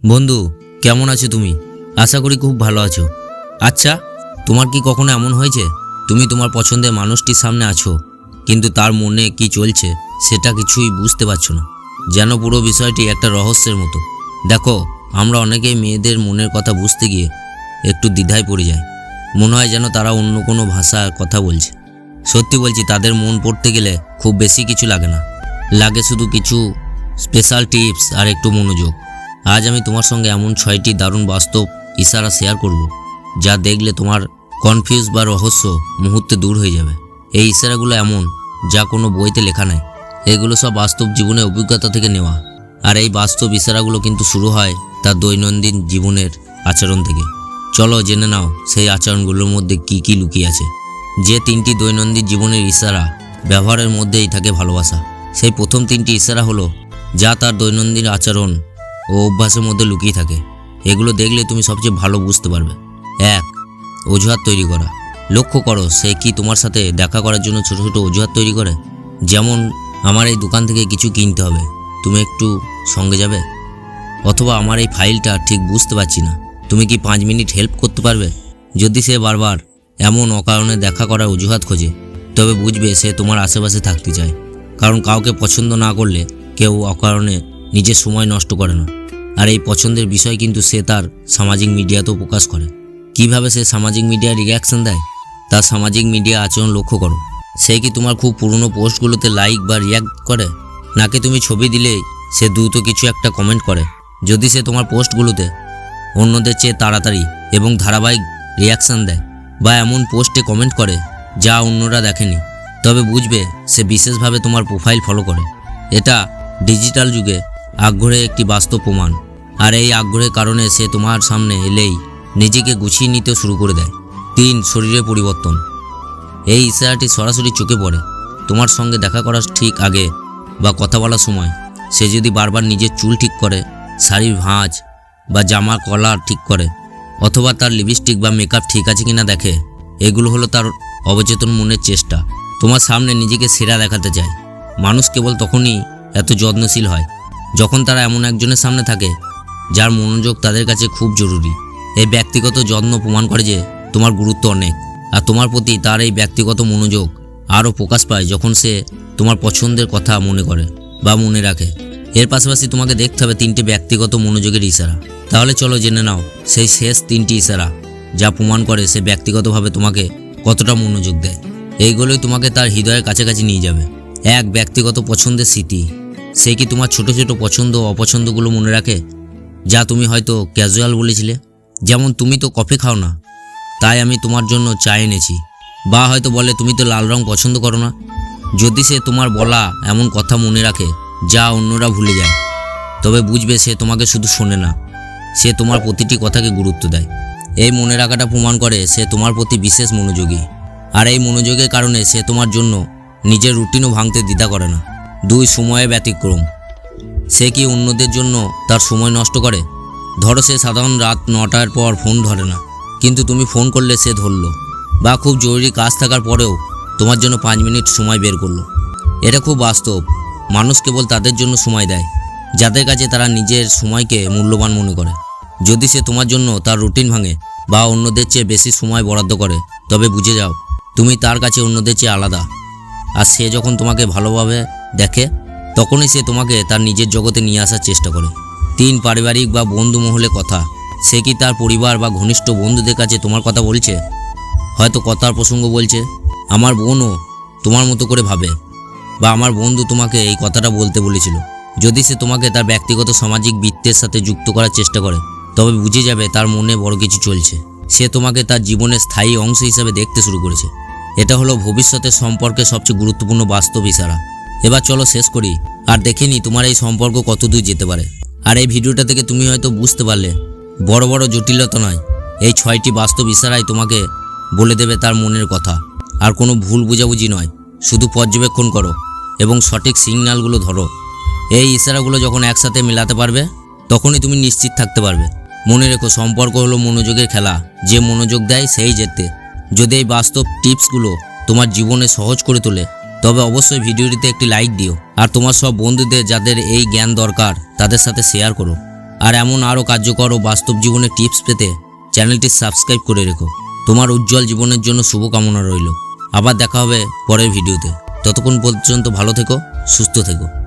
বন্ধু, কেমন আছো তুমি? আশা করি খুব ভালো আছো। আচ্ছা, তোমার কি কখনো এমন হয়েছে তুমি তোমার পছন্দের মানুষটির সামনে আছো, কিন্তু তার মনে কি চলছে সেটা কিছুই বুঝতে পারছো না? যেন পুরো বিষয়টি একটা রহস্যের মতো। দেখো, আমরা অনেকেই মেয়েদের মনের কথা বুঝতে গিয়ে একটু দ্বিধায় পড়ে যাই। মনে হয় যেন তারা অন্য কোনো ভাষার কথা বলছে। সত্যি বলছি, তাদের মন পড়তে গেলে খুব বেশি কিছু লাগে না, লাগে শুধু কিছু স্পেশাল টিপস আর একটু মনোযোগ। আজ আমি তোমার সঙ্গে এমন 6টি দারুণ বাস্তব ইশারা শেয়ার করব, যা দেখলে তোমার কনফিউজ বা রহস্য মুহূর্তে দূর হয়ে যাবে। এই ইশারাগুলো এমন, যা কোনো বইতে লেখা নাই। এগুলো সব বাস্তব জীবনের অভিজ্ঞতা থেকে নেওয়া। আর এই বাস্তব ইশারাগুলো কিন্তু শুরু হয় তার দৈনন্দিন জীবনের আচরণ থেকে। চলো জেনে নাও সেই আচরণগুলোর মধ্যে কি কি লুকিয়ে আছে। যে 3টি দৈনন্দিন জীবনের ইশারা ব্যবহারের মধ্যেই থাকে ভালোবাসা। সেই প্রথম 3টি ইশারা হলো যা তার দৈনন্দিন আচরণ ও অভ্যাসের মধ্যে লুকিয়ে থাকে। এগুলো দেখলে তুমি সবচেয়ে ভালো বুঝতে পারবে। 1. অজুহাত তৈরি করা। লক্ষ্য করো, সে কি তোমার সাথে দেখা করার জন্য ছোট ছোট অজুহাত তৈরি করে। যেমন, আমার এই দোকান থেকে কিছু কিনতে হবে, তুমি একটু সঙ্গে যাবে? অথবা, আমার এই ফাইলটা ঠিক বুঝতে পারছি না, তুমি কি 5 মিনিট হেল্প করতে পারবে? যদি সে বারবার এমন অকারণে দেখা করার অজুহাত খোঁজে, তবে বুঝবে সে তোমার আশেপাশে থাকতে চায়। কারণ কাউকে পছন্দ না করলে কেউ অকারণে নিজের সময় নষ্ট করে না। আর এই পছন্দের বিষয় কিন্তু সে তার সামাজিক মিডিয়াতেও প্রকাশ করে। কিভাবে সে সামাজিক মিডিয়ায় রিঅ্যাকশন দেয়, তার সামাজিক মিডিয়া আচরণ লক্ষ্য করো। সে কি তোমার খুব পুরনো পোস্টগুলোতে লাইক বা রিঅ্যাক্ট করে, নাকি তুমি ছবি দিলেই সে দ্রুত কিছু একটা কমেন্ট করে? যদি সে তোমার পোস্টগুলোতে অন্যদের চেয়ে তাড়াতাড়ি এবং ধারাবাহিক রিঅ্যাকশন দেয়, বা এমন পোস্টে কমেন্ট করে যা অন্যরা দেখেনি, তবে বুঝবে সে বিশেষভাবে তোমার প্রোফাইল ফলো করে। এটা ডিজিটাল যুগে আগ্রহের একটি বাস্তব প্রমাণ। আর এই আগ্রহের কারণে সে তোমার সামনে এলেই নিজেকে গুছিয়ে নিতে শুরু করে দেয়। 3. শরীরের পরিবর্তন। এই ইশারাটি সরাসরি চোখে পড়ে। তোমার সঙ্গে দেখা করার ঠিক আগে বা কথা বলার সময় সে যদি বারবার নিজের চুল ঠিক করে, শাড়ির ভাঁজ বা জামার কলার ঠিক করে, অথবা তার লিপস্টিক বা মেকআপ ঠিক আছে কিনা দেখে, এগুলো হলো তার অবচেতন মনের চেষ্টা। তোমার সামনে নিজেকে সেরা দেখাতে চায়। মানুষ কেবল তখনই এত যত্নশীল হয় যখন তারা এমন একজনের সামনে থাকে যার মনোযোগ তাদের কাছে খুব জরুরি। এই ব্যক্তিগত যত্ন প্রমাণ করে যে তোমার গুরুত্ব অনেক, আর তোমার প্রতি তার এই ব্যক্তিগত মনোযোগ আরও প্রকাশ পায় যখন সে তোমার পছন্দের কথা মনে করে বা মনে রাখে। এর পাশাপাশি তোমাকে দেখতে হবে 3টে ব্যক্তিগত মনোযোগের ইশারা। তাহলে চলো জেনে নাও সেই শেষ 3টি ইশারা যা প্রমাণ করে সে ব্যক্তিগতভাবে তোমাকে কতটা মনোযোগ দেয়। এইগুলোই তোমাকে তার হৃদয়ের কাছাকাছি নিয়ে যাবে। 1. ব্যক্তিগত পছন্দের স্মৃতি। সে কি তোমার ছোট ছোট পছন্দ ও অপছন্দগুলো মনে রাখে, যা তুমি হয়তো ক্যাজুয়াল বলেছিলে? যেমন, তুমি তো কফি খাও না, তাই আমি তোমার জন্য চা এনেছি। বা হয়তো বলে, তুমি তো লাল রং পছন্দ করো না। যদি সে তোমার বলা এমন কথা মনে রাখে যা অন্যরা ভুলে যায়, তবে বুঝবে সে তোমাকে শুধু শোনে না, সে তোমার প্রতিটি কথাকে গুরুত্ব দেয়। এই মনে রাখাটা প্রমাণ করে সে তোমার প্রতি বিশেষ মনোযোগী। আর এই মনোযোগের কারণে সে তোমার জন্য নিজের রুটিনও ভাঙতে দ্বিধা করে না। 2. সময়ে ব্যতিক্রম। সে কি অন্যদের জন্য তার সময় নষ্ট করে? ধরো, সে সাধারণ রাত 9টার পর ফোন ধরে না, কিন্তু তুমি ফোন করলে সে ধরলো, বা খুব জরুরি কাজ থাকার পরেও তোমার জন্য 5 মিনিট সময় বের করলো। এটা খুব বাস্তব। মানুষ কেবল তাদের জন্য সময় দেয় যাদের কাছে তারা নিজের সময়কে মূল্যবান মনে করে। যদি সে তোমার জন্য তার রুটিন ভাঙে বা অন্যদের চেয়ে বেশি সময় বরাদ্দ করে, তবে বুঝে যাও তুমি তার কাছে অন্যদের চেয়ে আলাদা। আর সে যখন তোমাকে ভালোভাবে দেখে, তখনই সে তোমাকে তার নিজের জগতে নিয়ে আসার চেষ্টা করে। 3. পারিবারিক বা বন্ধু মহলে কথা। সে কি তার পরিবার বা ঘনিষ্ঠ বন্ধুদের কাছে তোমার কথা বলছে? হয়তো কথার প্রসঙ্গ বলছে, আমার বোনও তোমার মতো করে ভাবে, বা আমার বন্ধু তোমাকে এই কথাটা বলতে বলেছিল। যদি সে তোমাকে তার ব্যক্তিগত সামাজিক বৃত্তের সাথে যুক্ত করার চেষ্টা করে, তবে বুঝে যাবে তার মনে বড় কিছু চলছে। সে তোমাকে তার জীবনের স্থায়ী অংশ হিসেবে দেখতে শুরু করেছে। এটা হলো ভবিষ্যতের সম্পর্কে সবচেয়ে গুরুত্বপূর্ণ বাস্তব ইশারা। এবার চলো শেষ করি আর দেখে নি তোমার এই সম্পর্ক কতদূর যেতে পারে। আর এই ভিডিওটা থেকে তুমি হয়তো বুঝতে পারলে, বড় বড় জটিলতা নয়, এই 6টি বাস্তব ইশারাই তোমাকে বলে দেবে তার মনের কথা। আর কোনো ভুল বোঝাবুঝি নয়, শুধু পর্যবেক্ষণ করো এবং সঠিক সিগন্যালগুলো ধরো। এই ইশারাগুলো যখন একসাথে মেলাতে পারবে, তখনই তুমি নিশ্চিত থাকতে পারবে। মনে রেখো, সম্পর্ক হলো মনোযোগের খেলা। যে মনোযোগ দেয় সেই জেতে। যদি এই বাস্তব টিপসগুলো তোমার জীবনে সহজ করে তোলে, তবে অবশ্যই ভিডিওটিতে একটি লাইক দিও। আর তোমার সব বন্ধুদের যাদের এই জ্ঞান দরকার তাদের সাথে শেয়ার করো। আর এমন আরও কার্যকর ও বাস্তব জীবনের টিপস পেতে চ্যানেলটি সাবস্ক্রাইব করে রেখো। তোমার উজ্জ্বল জীবনের জন্য শুভকামনা রইল। আবার দেখা হবে পরের ভিডিওতে। ততক্ষণ পর্যন্ত ভালো থেকো, সুস্থ থেকো।